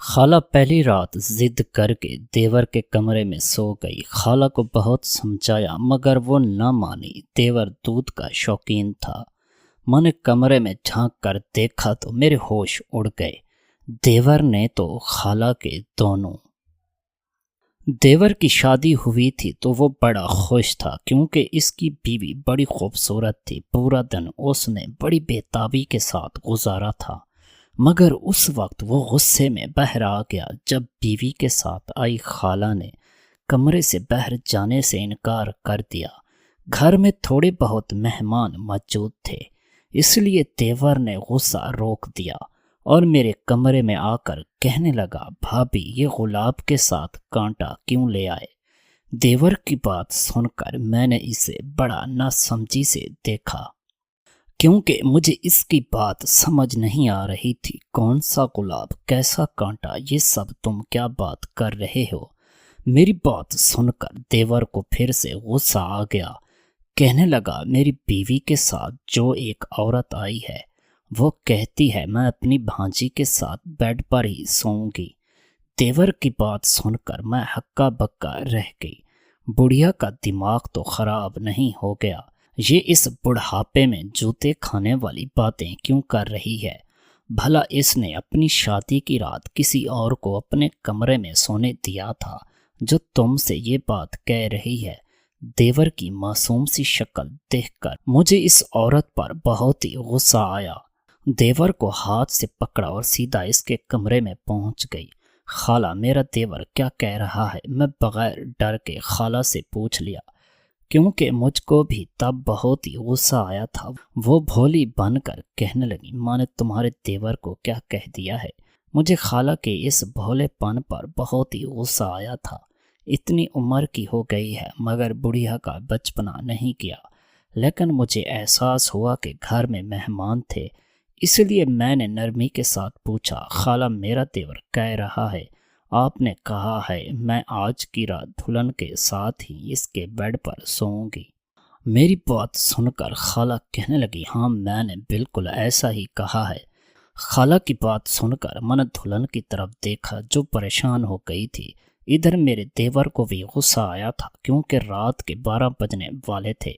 خالہ پہلی رات ضد کر کے دیور کے کمرے میں سو گئی۔ خالہ کو بہت سمجھایا مگر وہ نہ مانی۔ دیور دودھ کا شوقین تھا۔ میں نے کمرے میں جھانک کر دیکھا تو میرے ہوش اڑ گئے۔ دیور نے تو خالہ کے دونوں دیور کی شادی ہوئی تھی تو وہ بڑا خوش تھا کیونکہ اس کی بیوی بڑی خوبصورت تھی۔ پورا دن اس نے بڑی بےتابی کے ساتھ گزارا تھا، مگر اس وقت وہ غصے میں باہر آ گیا جب بیوی کے ساتھ آئی خالہ نے کمرے سے باہر جانے سے انکار کر دیا۔ گھر میں تھوڑے بہت مہمان موجود تھے، اس لیے دیور نے غصہ روک دیا اور میرے کمرے میں آ کر کہنے لگا، بھابی یہ گلاب کے ساتھ کانٹا کیوں لے آئے؟ دیور کی بات سن کر میں نے اسے بڑا ناسمجھی سے دیکھا کیونکہ مجھے اس کی بات سمجھ نہیں آ رہی تھی۔ کون سا گلاب، کیسا کانٹا، یہ سب تم کیا بات کر رہے ہو؟ میری بات سن کر دیور کو پھر سے غصہ آ گیا۔ کہنے لگا، میری بیوی کے ساتھ جو ایک عورت آئی ہے وہ کہتی ہے میں اپنی بھانجی کے ساتھ بیڈ پر ہی سوؤں گی۔ دیور کی بات سن کر میں ہکا بکا رہ گئی۔ بڑھیا کا دماغ تو خراب نہیں ہو گیا؟ یہ اس بڑھاپے میں جوتے کھانے والی باتیں کیوں کر رہی ہے؟ بھلا اس نے اپنی شادی کی رات کسی اور کو اپنے کمرے میں سونے دیا تھا جو تم سے یہ بات کہہ رہی ہے؟ دیور کی معصوم سی شکل دیکھ کر مجھے اس عورت پر بہت ہی غصہ آیا۔ دیور کو ہاتھ سے پکڑا اور سیدھا اس کے کمرے میں پہنچ گئی۔ خالہ، میرا دیور کیا کہہ رہا ہے؟ میں بغیر ڈر کے خالہ سے پوچھ لیا کیونکہ مجھ کو بھی تب بہت ہی غصہ آیا تھا۔ وہ بھولی بن کر کہنے لگی، ماں نے تمہارے دیور کو کیا کہہ دیا ہے؟ مجھے خالہ کے اس بھولے پن پر بہت ہی غصہ آیا تھا۔ اتنی عمر کی ہو گئی ہے مگر بڑھیا کا بچپنا نہیں کیا، لیکن مجھے احساس ہوا کہ گھر میں مہمان تھے، اس لیے میں نے نرمی کے ساتھ پوچھا، خالہ میرا دیور کہہ رہا ہے آپ نے کہا ہے میں آج کی رات دلہن کے ساتھ ہی اس کے بیڈ پر سوؤں گی۔ میری بات سن کر خالہ کہنے لگی، ہاں میں نے بالکل ایسا ہی کہا ہے۔ خالہ کی بات سن کر میں نے دلہن کی طرف دیکھا جو پریشان ہو گئی تھی۔ ادھر میرے دیور کو بھی غصہ آیا تھا کیونکہ رات کے 12 بجنے والے تھے۔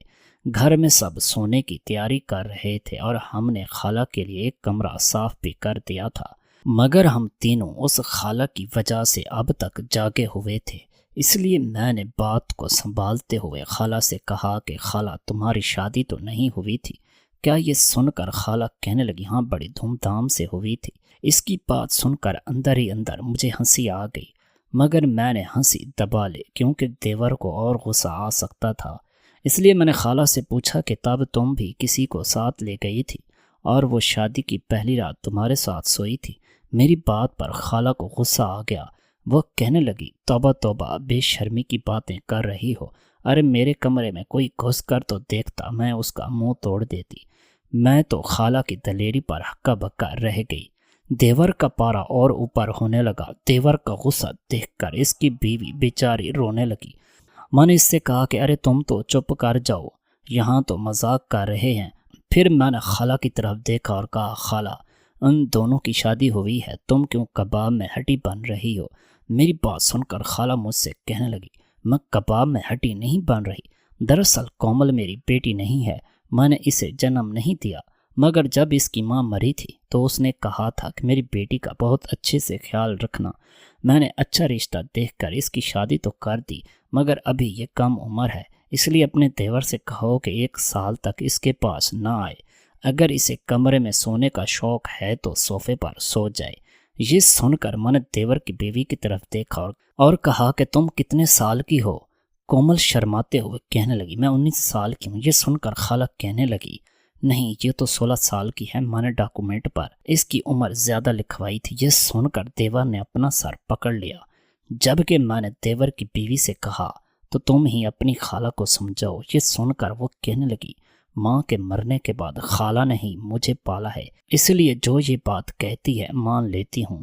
گھر میں سب سونے کی تیاری کر رہے تھے اور ہم نے خالہ کے لیے ایک کمرہ صاف بھی کر دیا تھا، مگر ہم تینوں اس خالہ کی وجہ سے اب تک جاگے ہوئے تھے۔ اس لیے میں نے بات کو سنبھالتے ہوئے خالہ سے کہا کہ خالہ تمہاری شادی تو نہیں ہوئی تھی کیا؟ یہ سن کر خالہ کہنے لگی، ہاں بڑی دھوم دھام سے ہوئی تھی۔ اس کی بات سن کر اندر ہی اندر مجھے ہنسی آ گئی، مگر میں نے ہنسی دبا لی کیونکہ دیور کو اور غصہ آ سکتا تھا۔ اس لیے میں نے خالہ سے پوچھا کہ تب تم بھی کسی کو ساتھ لے گئی تھی اور وہ شادی کی پہلی رات تمہارے ساتھ سوئی تھی؟ میری بات پر خالہ کو غصہ آ گیا۔ وہ کہنے لگی، توبہ توبہ، بے شرمی کی باتیں کر رہی ہو۔ ارے میرے کمرے میں کوئی گھس کر تو دیکھتا، میں اس کا منہ توڑ دیتی۔ میں تو خالہ کی دلیری پر ہکا بکا رہ گئی۔ دیور کا پارا اور اوپر ہونے لگا۔ دیور کا غصہ دیکھ کر اس کی بیوی بیچاری رونے لگی۔ میں نے اس سے کہا کہ ارے تم تو چپ کر جاؤ، یہاں تو مذاق کر رہے ہیں۔ پھر میں نے خالہ کی طرف دیکھا اور کہا، خالہ ان دونوں کی شادی ہوئی ہے، تم کیوں کباب میں ہڈی بن رہی ہو؟ میری بات سن کر خالہ مجھ سے کہنے لگی، میں کباب میں ہڈی نہیں بن رہی، دراصل کومل میری بیٹی نہیں ہے، میں نے اسے جنم نہیں دیا، مگر جب اس کی ماں مری تھی تو اس نے کہا تھا کہ میری بیٹی کا بہت اچھے سے خیال رکھنا۔ میں نے اچھا رشتہ دیکھ کر اس کی شادی تو کر دی، مگر ابھی یہ کم عمر ہے، اس لیے اپنے دیور سے کہو کہ 1 سال تک اس کے پاس نہ آئے۔ اگر اسے کمرے میں سونے کا شوق ہے تو صوفے پر سو جائے۔ یہ سن کر میں نے دیور کی بیوی کی طرف دیکھا اور کہا کہ تم کتنے سال کی ہو؟ کومل شرماتے ہوئے کہنے لگی، میں 19 سال کی ہوں۔ یہ سن کر خالہ کہنے لگی، نہیں یہ تو 16 سال کی ہے، میں نے ڈاکومنٹ پر اس کی عمر زیادہ لکھوائی تھی۔ یہ سن کر دیور نے اپنا سر پکڑ لیا۔ جبکہ میں نے دیور کی بیوی سے کہا تو تم ہی اپنی خالہ کو سمجھاؤ۔ یہ سن کر وہ کہنے لگی، ماں کے مرنے کے بعد خالہ نے ہی مجھے پالا ہے، اس لیے جو یہ بات کہتی ہے مان لیتی ہوں۔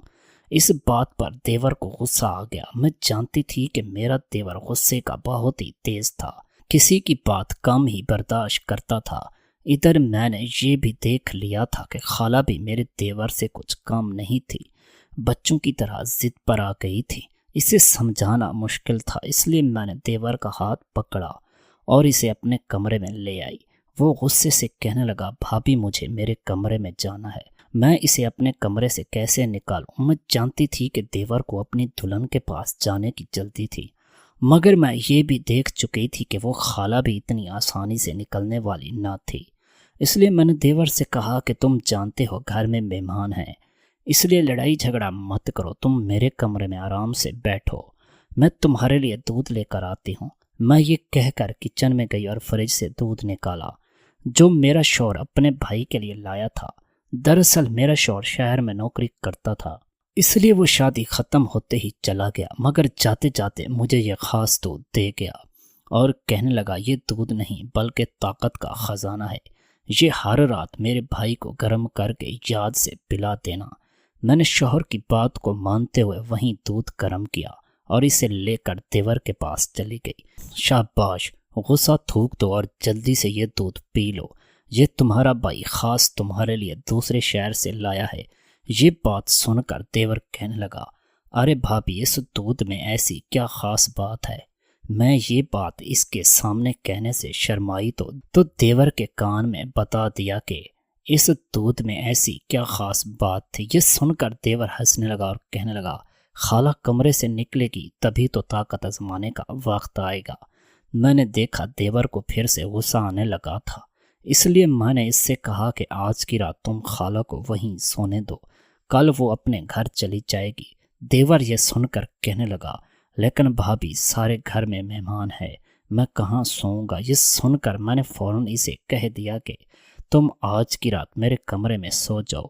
اس بات پر دیور کو غصہ آ گیا۔ میں جانتی تھی کہ میرا دیور غصے کا بہت ہی تیز تھا، کسی کی بات کم ہی برداشت کرتا تھا۔ ادھر میں نے یہ بھی دیکھ لیا تھا کہ خالہ بھی میرے دیور سے کچھ کم نہیں تھی۔ بچوں کی طرح ضد پر آ گئی تھی۔ اسے سمجھانا مشکل تھا، اس لیے میں نے دیور کا ہاتھ پکڑا اور اسے اپنے کمرے میں لے آئی۔ وہ غصے سے کہنے لگا، بھابھی مجھے میرے کمرے میں جانا ہے، میں اسے اپنے کمرے سے کیسے نکالوں؟ میں جانتی تھی کہ دیور کو اپنی دلہن کے پاس جانے کی جلدی تھی، مگر میں یہ بھی دیکھ چکی تھی کہ وہ خالہ بھی اتنی آسانی سے نکلنے والی نہ تھی۔ اس لیے میں نے دیور سے کہا کہ تم جانتے ہو گھر میں مہمان ہیں، اس لیے لڑائی جھگڑا مت کرو، تم میرے کمرے میں آرام سے بیٹھو، میں تمہارے لیے دودھ لے کر آتی ہوں۔ میں یہ کہہ کر کچن میں گئی اور فریج سے دودھ نکالا جو میرا شوہر اپنے بھائی کے لیے لایا تھا۔ دراصل میرا شوہر شہر میں نوکری کرتا تھا، اس لیے وہ شادی ختم ہوتے ہی چلا گیا، مگر جاتے جاتے مجھے یہ خاص دودھ دے گیا اور کہنے لگا، یہ دودھ نہیں بلکہ طاقت کا خزانہ ہے، یہ ہر رات میرے بھائی کو گرم کر کے یاد سے پلا دینا۔ میں نے شوہر کی بات کو مانتے ہوئے وہیں دودھ گرم کیا اور اسے لے کر دیور کے پاس چلی گئی۔ شاباش، غصہ تھوک دو اور جلدی سے یہ دودھ پی لو، یہ تمہارا بھائی خاص تمہارے لیے دوسرے شہر سے لایا ہے۔ یہ بات سن کر دیور کہنے لگا، ارے بھابھی، اس دودھ میں ایسی کیا خاص بات ہے؟ میں یہ بات اس کے سامنے کہنے سے شرمائی تو دیور کے کان میں بتا دیا کہ اس دودھ میں ایسی کیا خاص بات تھی۔ یہ سن کر دیور ہنسنے لگا اور کہنے لگا، خالہ کمرے سے نکلے گی تبھی تو طاقت آزمانے کا وقت آئے گا۔ میں نے دیکھا دیور کو پھر سے غصہ آنے لگا تھا، اس لیے میں نے اس سے کہا کہ آج کی رات تم خالہ کو وہیں سونے دو، کل وہ اپنے گھر چلی جائے گی۔ دیور یہ سن کر کہنے لگا، لیکن بھابھی سارے گھر میں مہمان ہے، میں کہاں سوؤں گا؟ یہ سن کر میں نے فوراً اسے کہہ دیا کہ تم آج کی رات میرے کمرے میں سو جاؤ۔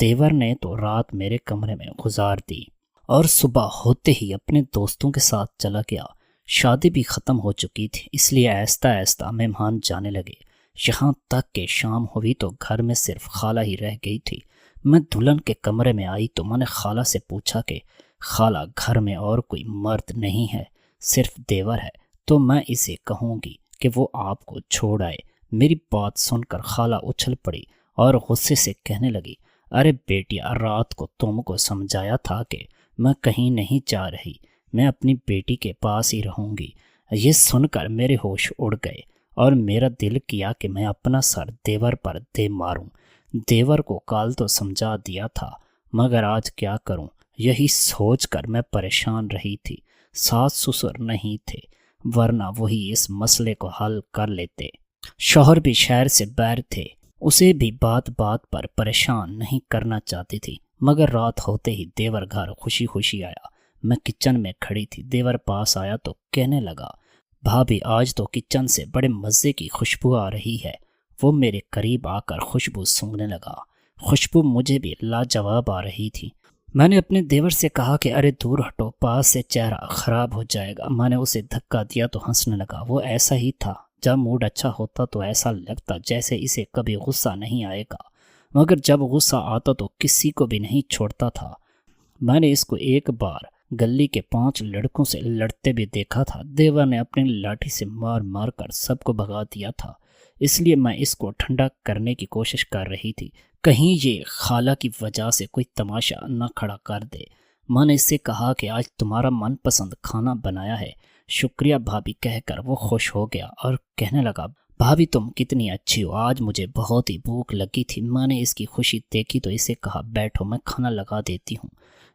دیور نے تو رات میرے کمرے میں گزار دی اور صبح ہوتے ہی اپنے دوستوں کے ساتھ چلا گیا۔ شادی بھی ختم ہو چکی تھی، اس لیے آہستہ آہستہ مہمان جانے لگے، یہاں تک کہ شام ہوئی تو گھر میں صرف خالہ ہی رہ گئی تھی۔ میں دلہن کے کمرے میں آئی تو میں نے خالہ سے پوچھا کہ خالہ گھر میں اور کوئی مرد نہیں ہے، صرف دیور ہے، تو میں اسے کہوں گی کہ وہ آپ کو چھوڑ آئے۔ میری بات سن کر خالہ اچھل پڑی اور غصے سے کہنے لگی، ارے بیٹیا، رات کو تم کو سمجھایا تھا کہ میں کہیں نہیں جا رہی، میں اپنی بیٹی کے پاس ہی رہوں گی۔ یہ سن کر میرے ہوش اڑ گئے اور میرا دل کیا کہ میں اپنا سر دیور پر دے ماروں۔ دیور کو کال تو سمجھا دیا تھا، مگر آج کیا کروں؟ یہی سوچ کر میں پریشان رہی تھی۔ ساس سسر نہیں تھے، ورنہ وہی اس مسئلے کو حل کر لیتے۔ شوہر بھی شہر سے باہر تھے، اسے بھی بات بات پر پریشان نہیں کرنا چاہتی تھی، مگر رات ہوتے ہی دیور گھر خوشی خوشی آیا۔ میں کچن میں کھڑی تھی، دیور پاس آیا تو کہنے لگا، بھابھی آج تو کچن سے بڑے مزے کی خوشبو آ رہی ہے۔ وہ میرے قریب آ کر خوشبو سونگھنے لگا، خوشبو مجھے بھی لاجواب آ رہی تھی۔ میں نے اپنے دیور سے کہا کہ ارے دور ہٹو، پاس سے چہرہ خراب ہو جائے گا۔ میں نے اسے دھکا دیا تو ہنسنے لگا۔ وہ ایسا ہی تھا، جب موڈ اچھا ہوتا تو ایسا لگتا جیسے اسے کبھی غصہ نہیں آئے گا، مگر جب غصہ آتا تو کسی کو بھی نہیں چھوڑتا تھا۔ میں نے اس کو ایک بار گلی کے 5 لڑکوں سے لڑتے بھی دیکھا تھا۔ دیور نے اپنی لاٹھی سے مار مار کر سب کو بھگا دیا تھا، اس لیے میں اس کو ٹھنڈا کرنے کی کوشش کر رہی تھی، کہیں یہ خالہ کی وجہ سے کوئی تماشا نہ کھڑا کر دے۔ میں نے اس سے کہا کہ آج تمہارا من پسند کھانا بنایا ہے، شکریہ بھابھی کہہ کر وہ خوش ہو گیا اور کہنے لگا، بھابھی تم کتنی اچھی ہو، آج مجھے بہت ہی بھوک لگی تھی۔ میں نے اس کی خوشی دیکھی تو اسے کہا، بیٹھو میں کھانا لگا دیتی ہوں۔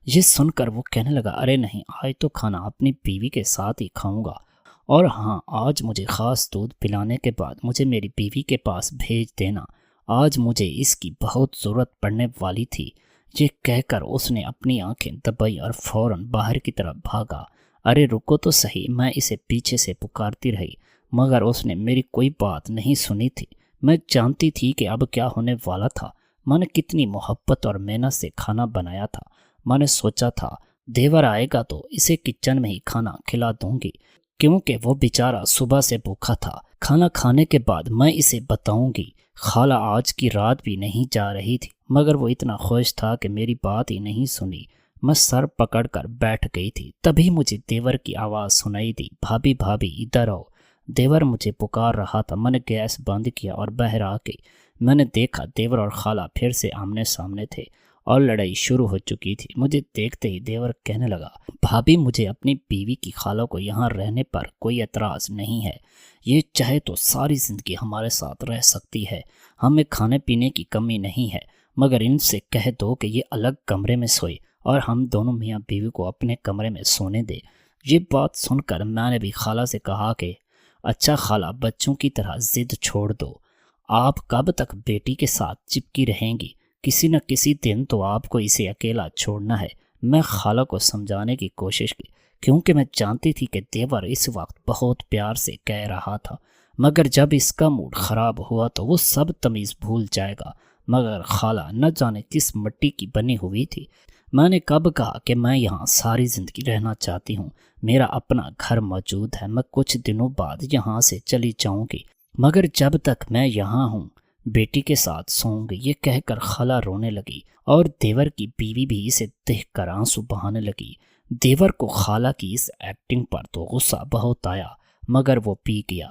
یہ سن کر وہ کہنے لگا، ارے نہیں، آج تو کھانا اپنی بیوی کے ساتھ ہی کھاؤں گا، اور ہاں آج مجھے خاص دودھ پلانے کے بعد مجھے میری بیوی کے پاس بھیج دینا، آج مجھے اس کی بہت ضرورت پڑنے والی تھی۔ یہ کہہ کر اس نے اپنی آنکھیں دبائی اور فوراً باہر کی طرف بھاگا۔ ارے رکو تو صحیح، میں اسے پیچھے سے پکارتی رہی، مگر اس نے میری کوئی بات نہیں سنی تھی۔ میں جانتی تھی کہ اب کیا ہونے والا تھا۔ میں نے کتنی محبت اور محنت سے کھانا بنایا تھا۔ میں نے سوچا تھا دیور آئے گا تو اسے کچن میں ہی کھانا کھلا دوں گی، کیونکہ وہ بیچارہ صبح سے بھوکا تھا۔ کھانا کھانے کے بعد میں اسے بتاؤں گی۔ خالہ آج کی رات بھی نہیں جا رہی تھی، مگر وہ اتنا خوش تھا کہ میری بات ہی نہیں سنی۔ میں سر پکڑ کر بیٹھ گئی تھی، تبھی مجھے دیور کی آواز سنائی دی، بھابھی بھابھی ادھر آؤ۔ دیور مجھے پکار رہا تھا۔ میں نے گیس بند کیا اور باہر آ گئی۔ میں نے دیکھا دیور اور خالہ پھر سے آمنے سامنے تھے اور لڑائی شروع ہو چکی تھی۔ مجھے دیکھتے ہی دیور کہنے لگا، بھابھی مجھے اپنی بیوی کی خالہ کو یہاں رہنے پر کوئی اعتراض نہیں ہے، یہ چاہے تو ساری زندگی ہمارے ساتھ رہ سکتی ہے، ہمیں کھانے پینے کی کمی نہیں ہے، مگر ان سے کہہ دو کہ یہ الگ کمرے میں سوئے اور ہم دونوں میاں بیوی کو اپنے کمرے میں سونے دے۔ یہ بات سن کر میں نے بھی خالہ سے کہا کہ اچھا خالہ، بچوں کی طرح ضد چھوڑ دو، آپ کب تک بیٹی کے ساتھ چپکی رہیں گی؟ کسی نہ کسی دن تو آپ کو اسے اکیلا چھوڑنا ہے۔ میں خالہ کو سمجھانے کی کوشش کی، کیونکہ میں جانتی تھی کہ دیور اس وقت بہت پیار سے کہہ رہا تھا، مگر جب اس کا موڈ خراب ہوا تو وہ سب تمیز بھول جائے گا۔ مگر خالہ نہ جانے کس مٹی کی بنی ہوئی تھی۔ میں نے کب کہا کہ میں یہاں ساری زندگی رہنا چاہتی ہوں، میرا اپنا گھر موجود ہے، میں کچھ دنوں بعد یہاں سے چلی جاؤں گی، مگر جب تک میں یہاں ہوں بیٹی کے ساتھ سوؤں گی۔ یہ کہہ کر خالہ رونے لگی اور دیور کی بیوی بھی اسے دیکھ کر آنسو بہانے لگی۔ دیور کو خالہ کی اس ایکٹنگ پر تو غصہ بہت آیا، مگر وہ پی گیا۔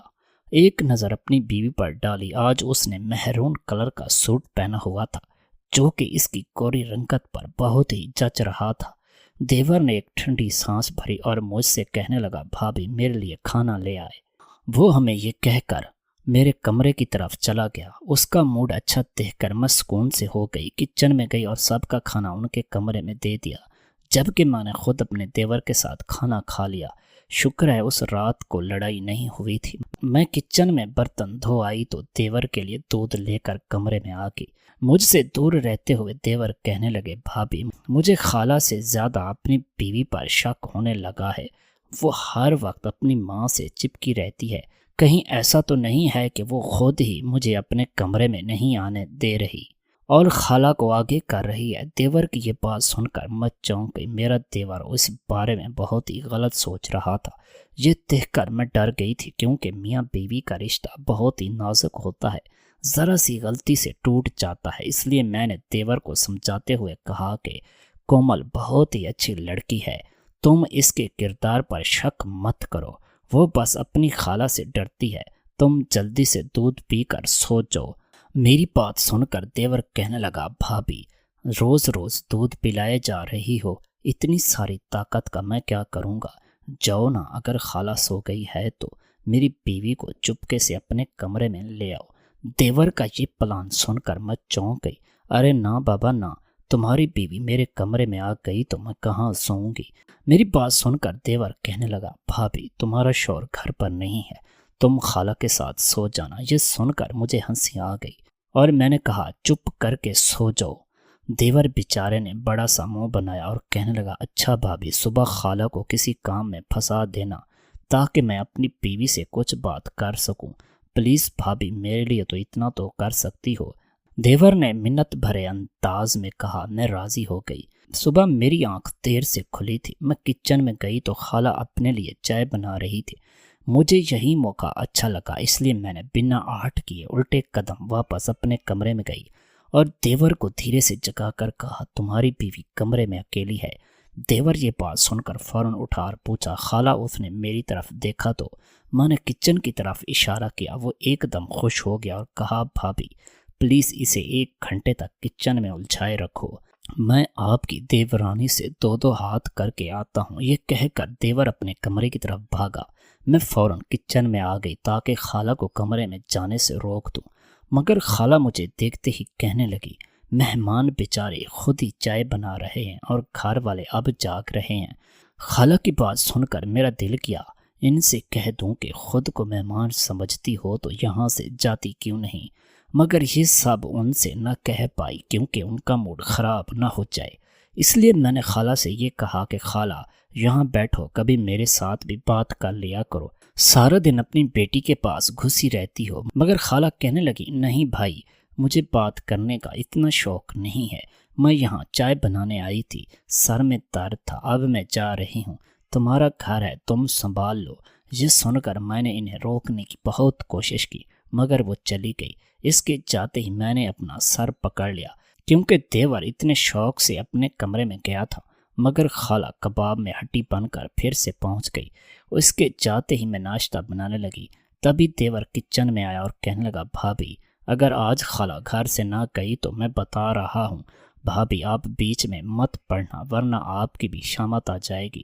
ایک نظر اپنی بیوی پر ڈالی۔ آج اس نے مہرون کلر کا سوٹ پہنا ہوا تھا، جو کہ اس کی گوری رنگت پر بہت ہی جچ رہا تھا۔ دیور نے ایک ٹھنڈی سانس بھری اور مجھ سے کہنے لگا، بھابھی میرے لیے کھانا لے آئے۔ وہ ہمیں یہ کہہ کر میرے کمرے کی طرف چلا گیا۔ اس کا موڈ اچھا دیکھ کر میں سکون سے ہو گئی، کچن میں گئی اور سب کا کھانا ان کے کمرے میں دے دیا، جبکہ میں نے خود اپنے دیور کے ساتھ کھانا کھا لیا۔ شکر ہے اس رات کو لڑائی نہیں ہوئی تھی۔ میں کچن میں برتن دھو آئی تو دیور کے لیے دودھ لے کر کمرے میں آ گئی۔ مجھ سے دور رہتے ہوئے دیور کہنے لگے، بھابھی مجھے خالہ سے زیادہ اپنی بیوی پر شک ہونے لگا ہے، وہ ہر وقت اپنی ماں سے چپکی رہتی ہے، کہیں ایسا تو نہیں ہے کہ وہ خود ہی مجھے اپنے کمرے میں نہیں آنے دے رہی اور خالہ کو آگے کر رہی ہے۔ دیور کی یہ بات سن کر میں چونک گئی۔ میرا دیور اس بارے میں بہت ہی غلط سوچ رہا تھا۔ یہ دیکھ کر میں ڈر گئی تھی، کیونکہ میاں بیوی کا رشتہ بہت ہی نازک ہوتا ہے، ذرا سی غلطی سے ٹوٹ جاتا ہے۔ اس لیے میں نے دیور کو سمجھاتے ہوئے کہا کہ کومل بہت ہی اچھی لڑکی ہے، تم اس کے کردار پر شک مت کرو، وہ بس اپنی خالہ سے ڈرتی ہے، تم جلدی سے دودھ پی کر سو جاؤ۔ میری بات سن کر دیور کہنے لگا، بھابھی روز روز دودھ پلائے جا رہی ہو، اتنی ساری طاقت کا میں کیا کروں گا؟ جاؤ نا، اگر خالہ سو گئی ہے تو میری بیوی کو چپکے سے اپنے کمرے میں لے آؤ۔ دیور کا یہ پلان سن کر میں چونک گئی۔ ارے نہ بابا نہ، تمہاری بیوی میرے کمرے میں آ گئی تو میں کہاں سوؤں گی؟ میری بات سن کر دیور کہنے لگا، بھابھی تمہارا شوہر گھر پر نہیں ہے، تم خالہ کے ساتھ سو جانا۔ یہ سن کر مجھے ہنسی آ گئی اور میں نے کہا، چپ کر کے سو جاؤ۔ دیور بیچارے نے بڑا سا منہ بنایا اور کہنے لگا، اچھا بھابھی صبح خالہ کو کسی کام میں پھنسا دینا تاکہ میں اپنی بیوی سے کچھ بات کر سکوں، پلیز بھابھی میرے لیے تو اتنا تو کر سکتی ہو۔ دیور نے منت بھرے انداز میں کہا۔ میں راضی ہو گئی۔ صبح میری آنکھ دیر سے کھلی تھی، میں کچن میں گئی تو خالہ اپنے لیے چائے بنا رہی تھی۔ مجھے یہی موقع اچھا لگا، اس لیے میں نے بنا آہٹ کیے الٹے قدم واپس اپنے کمرے میں گئی اور دیور کو دھیرے سے جگا کر کہا، تمہاری بیوی کمرے میں اکیلی ہے۔ دیور یہ بات سن کر فوراً اٹھا اور پوچھا، خالہ؟ اس نے میری طرف دیکھا تو میں نے کچن کی طرف اشارہ کیا۔ وہ ایک دم خوش ہو گیا اور کہا، بھابھی پلیز اسے 1 گھنٹے تک کچن میں الجھائے رکھو، میں آپ کی دیورانی سے 2 ہاتھ کر کے آتا ہوں۔ یہ کہہ کر دیور اپنے کمرے کی طرف بھاگا۔ میں فوراً کچن میں آ گئی تاکہ خالہ کو کمرے میں جانے سے روک دوں، مگر خالہ مجھے دیکھتے ہی کہنے لگی، مہمان بیچارے خود ہی چائے بنا رہے ہیں اور گھر والے اب جاگ رہے ہیں۔ خالہ کی بات سن کر میرا دل کیا ان سے کہہ دوں کہ خود کو مہمان سمجھتی ہو تو یہاں سے جاتی کیوں نہیں، مگر یہ سب ان سے نہ کہہ پائی کیونکہ ان کا موڈ خراب نہ ہو جائے۔ اس لیے میں نے خالہ سے یہ کہا کہ خالہ یہاں بیٹھو، کبھی میرے ساتھ بھی بات کر لیا کرو، سارا دن اپنی بیٹی کے پاس گھسی رہتی ہو۔ مگر خالہ کہنے لگی، نہیں بھائی، مجھے بات کرنے کا اتنا شوق نہیں ہے، میں یہاں چائے بنانے آئی تھی، سر میں درد تھا، اب میں جا رہی ہوں، تمہارا گھر ہے، تم سنبھال لو۔ یہ سن کر میں نے انہیں روکنے کی بہت کوشش کی، مگر وہ چلی گئی۔ اس کے جاتے ہی میں نے اپنا سر پکڑ لیا، کیونکہ دیور اتنے شوق سے اپنے کمرے میں گیا تھا، مگر خالہ کباب میں ہڈی بن کر پھر سے پہنچ گئی۔ اس کے جاتے ہی میں ناشتہ بنانے لگی، تبھی دیور کچن میں آیا اور کہنے لگا، بھابھی اگر آج خالہ گھر سے نہ گئی تو میں بتا رہا ہوں بھابھی آپ بیچ میں مت پڑنا ورنہ آپ کی بھی شامت آ جائے گی۔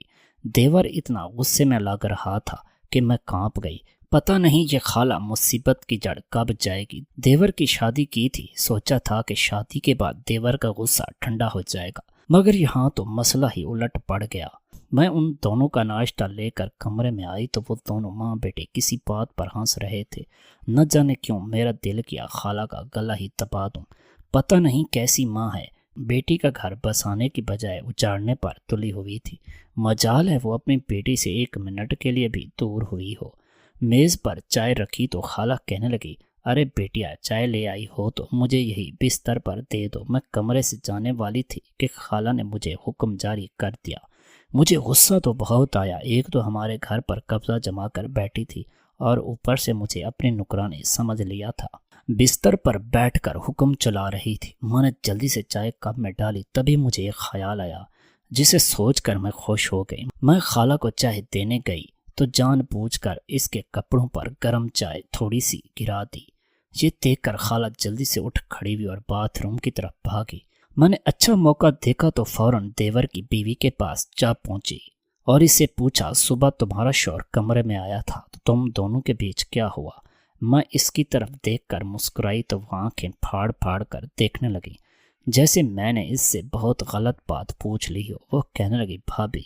دیور اتنا غصے میں لگ رہا تھا کہ میں کانپ گئی۔ پتہ نہیں یہ خالہ مصیبت کی جڑ کب جائے گی۔ دیور کی شادی کی تھی، سوچا تھا کہ شادی کے بعد دیور کا غصہ ٹھنڈا ہو جائے گا، مگر یہاں تو مسئلہ ہی الٹ پڑ گیا۔ میں ان دونوں کا ناشتہ لے کر کمرے میں آئی تو وہ دونوں ماں بیٹے کسی بات پر ہنس رہے تھے۔ نہ جانے کیوں میرا دل کیا خالہ کا گلا ہی دبا دوں۔ پتہ نہیں کیسی ماں ہے، بیٹی کا گھر بسانے کی بجائے اجاڑنے پر تلی ہوئی تھی۔ مجال ہے وہ اپنی بیٹی سے 1 منٹ کے لیے بھی دور ہوئی ہو۔ میز پر چائے رکھی تو خالہ کہنے لگی، ارے بیٹیا چائے لے آئی ہو تو مجھے یہی بستر پر دے دو۔ میں کمرے سے جانے والی تھی کہ خالہ نے مجھے حکم جاری کر دیا۔ مجھے غصہ تو بہت آیا، ایک تو ہمارے گھر پر قبضہ جما کر بیٹھی تھی اور اوپر سے مجھے اپنی نکرانی سمجھ لیا تھا۔ بستر پر بیٹھ کر حکم چلا رہی تھی۔ میں نے جلدی سے چائے کپ میں ڈالی، تبھی مجھے ایک خیال آیا جسے سوچ کر میں خوش ہو گئی۔ میں خالہ کو چائے دینے گئی تو جان بوجھ کر اس کے کپڑوں پر گرم چائے تھوڑی سی گرا دی۔ یہ دیکھ کر خالہ جلدی سے اٹھ کھڑی ہوئی اور باتھ روم کی طرف بھاگی۔ میں نے اچھا موقع دیکھا تو فوراً دیور کی بیوی کے پاس جا پہنچی اور اس سے پوچھا، صبح تمہارا شوہر کمرے میں آیا تھا تو تم دونوں کے بیچ کیا ہوا؟ میں اس کی طرف دیکھ کر مسکرائی تو وہ آنکھیں پھاڑ پھاڑ کر دیکھنے لگی جیسے میں نے اس سے بہت غلط بات پوچھ لی ہو۔ وہ کہنے لگی، بھابھی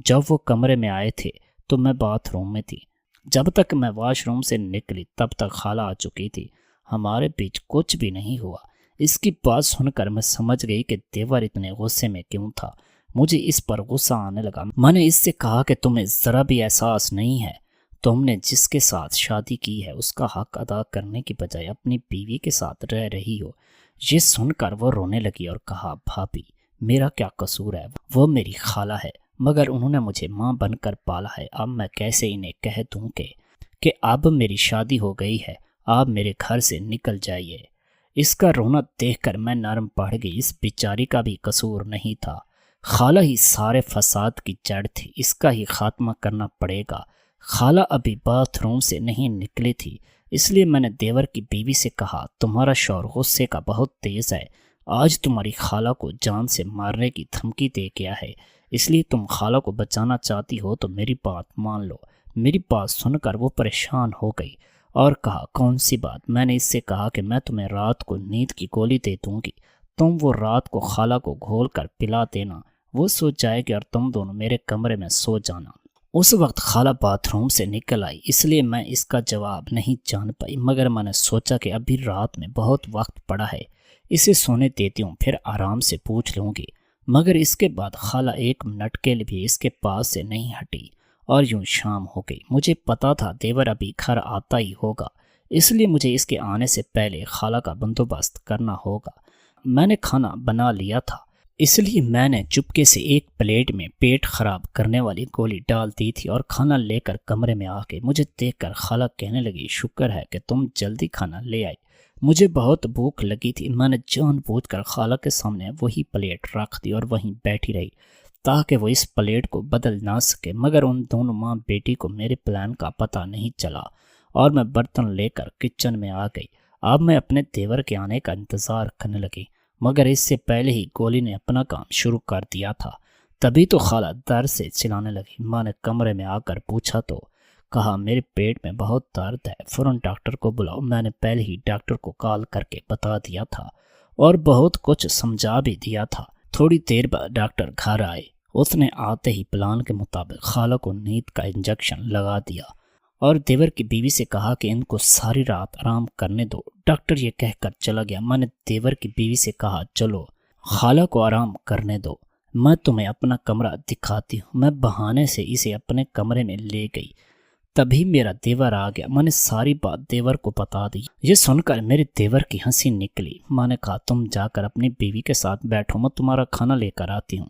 جب وہ کمرے میں آئے تھے تو میں باتھ روم میں تھی، جب تک میں واش روم سے نکلی تب تک خالہ آ چکی تھی، ہمارے بیچ کچھ بھی نہیں ہوا۔ اس کی بات سن کر میں سمجھ گئی کہ دیور اتنے غصے میں کیوں تھا۔ مجھے اس پر غصہ آنے لگا۔ میں نے اس سے کہا کہ تمہیں ذرا بھی احساس نہیں ہے، تم نے جس کے ساتھ شادی کی ہے اس کا حق ادا کرنے کی بجائے اپنی بیوی کے ساتھ رہ رہی ہو۔ یہ سن کر وہ رونے لگی اور کہا، بھابھی میرا کیا قصور ہے، وہ میری خالہ ہے، مگر انہوں نے مجھے ماں بن کر پالا ہے۔ اب میں کیسے انہیں کہہ دوں کہ اب میری شادی ہو گئی ہے، آپ میرے گھر سے نکل جائیے۔ اس کا رونا دیکھ کر میں نرم پڑ گئی۔ اس بیچاری کا بھی قصور نہیں تھا، خالہ ہی سارے فساد کی جڑ تھی، اس کا ہی خاتمہ کرنا پڑے گا۔ خالہ ابھی باتھ روم سے نہیں نکلی تھی، اس لیے میں نے دیور کی بیوی سے کہا، تمہارا شوہر غصے کا بہت تیز ہے، آج تمہاری خالہ کو جان سے مارنے کی دھمکی دے گیا ہے، اس لیے تم خالہ کو بچانا چاہتی ہو تو میری بات مان لو۔ میری بات سن کر وہ پریشان ہو گئی اور کہا، کون سی بات؟ میں نے اس سے کہا کہ میں تمہیں رات کو نیند کی گولی دے دوں گی، تم وہ رات کو خالہ کو گھول کر پلا دینا، وہ سو جائے گی اور تم دونوں میرے کمرے میں سو جانا۔ اس وقت خالہ باتھ روم سے نکل آئی، اس لیے میں اس کا جواب نہیں جان پائی، مگر میں نے سوچا کہ ابھی رات میں بہت وقت پڑا ہے، اسے سونے دیتی ہوں، پھر آرام سے پوچھ لوں گی۔ مگر اس کے بعد خالہ 1 منٹ کے لیے بھی اس کے پاس سے نہیں ہٹی اور یوں شام ہو گئی۔ مجھے پتا تھا دیور ابھی گھر آتا ہی ہوگا، اس لیے مجھے اس کے آنے سے پہلے خالہ کا بندوبست کرنا ہوگا۔ میں نے کھانا بنا لیا تھا، اس لیے میں نے چپکے سے ایک پلیٹ میں پیٹ خراب کرنے والی گولی ڈال دی تھی اور کھانا لے کر کمرے میں آ گئی۔ مجھے دیکھ کر خالہ کہنے لگی، شکر ہے کہ تم جلدی کھانا لے آئی، مجھے بہت بھوک لگی تھی۔ میں نے جان بوجھ کر خالہ کے سامنے وہی پلیٹ رکھ دی اور وہیں بیٹھی رہی تاکہ وہ اس پلیٹ کو بدل نہ سکے، مگر ان دونوں ماں بیٹی کو میرے پلان کا پتہ نہیں چلا اور میں برتن لے کر کچن میں آ گئی۔ اب میں اپنے دیور کے آنے کا انتظار کرنے لگی، مگر اس سے پہلے ہی گولی نے اپنا کام شروع کر دیا تھا۔ تبھی تو خالہ در سے چلانے لگی۔ ماں نے کمرے میں آ کر پوچھا تو کہا، میرے پیٹ میں بہت درد ہے، فوراً ڈاکٹر کو بلاؤ۔ میں نے پہلے ہی ڈاکٹر کو کال کر کے بتا دیا تھا اور بہت کچھ سمجھا بھی دیا تھا۔ تھوڑی دیر بعد ڈاکٹر گھر آئے، اس نے آتے ہی پلان کے مطابق خالہ کو نیند کا انجیکشن لگا دیا اور دیور کی بیوی سے کہا کہ ان کو ساری رات آرام کرنے دو۔ ڈاکٹر یہ کہہ کر چلا گیا۔ میں نے دیور کی بیوی سے کہا، چلو خالہ کو آرام کرنے دو، میں تمہیں اپنا کمرہ دکھاتی ہوں۔ میں بہانے سے اسے اپنے کمرے میں لے گئی، تبھی میرا دیور آ گیا۔ میں نے ساری بات دیور کو بتا دی۔ یہ سن کر میرے دیور کی ہنسی نکلی۔ میں نے کہا، تم جا کر اپنی بیوی کے ساتھ بیٹھو، میں تمہارا کھانا لے کر آتی ہوں۔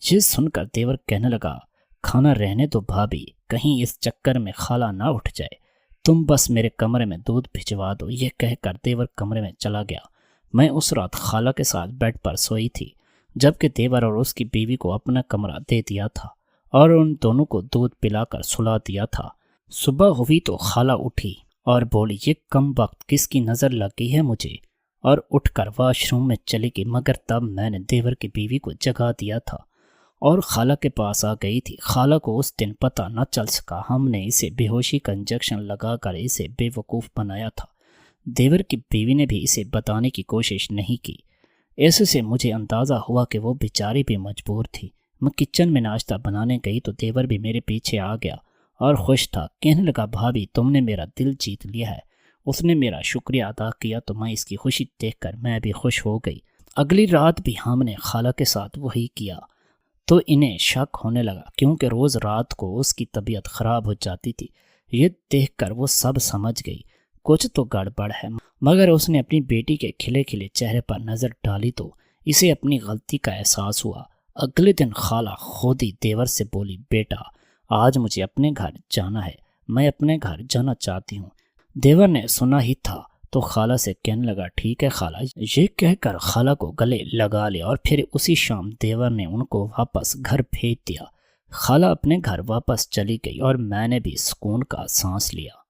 یہ سن کر دیور کہنے لگا، کھانا رہنے دو بھابھی، کہیں اس چکر میں خالہ نہ اٹھ جائے، تم بس میرے کمرے میں دودھ بھجوا دو۔ یہ کہہ کر دیور کمرے میں چلا گیا۔ میں اس رات خالہ کے ساتھ بیڈ پر سوئی تھی، جبکہ دیور اور اس کی بیوی کو اپنا کمرہ دے دیا تھا اور ان دونوں کو دودھ پلا کر سلا دیا تھا۔ صبح ہوئی تو خالہ اٹھی اور بولی، یہ کم وقت کس کی نظر لگ گئی ہے مجھے، اور اٹھ کر واش روم میں چلی گئی، مگر تب میں نے دیور کی بیوی کو جگا دیا تھا اور خالہ کے پاس آ گئی تھی۔ خالہ کو اس دن پتہ نہ چل سکا، ہم نے اسے بے ہوشی کا انجیکشن لگا کر اسے بے وقوف بنایا تھا۔ دیور کی بیوی نے بھی اسے بتانے کی کوشش نہیں کی۔ ایسے سے مجھے اندازہ ہوا کہ وہ بیچاری بھی مجبور تھی۔ میں کچن میں ناشتہ بنانے گئی تو دیور بھی میرے پیچھے آ گیا اور خوش تھا، کہنے لگا بھابھی تم نے میرا دل جیت لیا ہے۔ اس نے میرا شکریہ ادا کیا تو میں اس کی خوشی دیکھ کر میں بھی خوش ہو گئی۔ اگلی رات بھی ہم نے خالہ کے ساتھ وہی کیا تو انہیں شک ہونے لگا، کیونکہ روز رات کو اس کی طبیعت خراب ہو جاتی تھی۔ یہ دیکھ کر وہ سب سمجھ گئی کچھ تو گڑبڑ ہے، مگر اس نے اپنی بیٹی کے کھلے کھلے چہرے پر نظر ڈالی تو اسے اپنی غلطی کا احساس ہوا۔ اگلے دن خالہ خود ہی دیور سے بولی، بیٹا آج مجھے اپنے گھر جانا ہے، میں اپنے گھر جانا چاہتی ہوں۔ دیور نے سنا ہی تھا تو خالہ سے کہنے لگا، ٹھیک ہے خالہ، یہ کہہ کر خالہ کو گلے لگا لیا اور پھر اسی شام دیور نے ان کو واپس گھر بھیج دیا۔ خالہ اپنے گھر واپس چلی گئی اور میں نے بھی سکون کا سانس لیا۔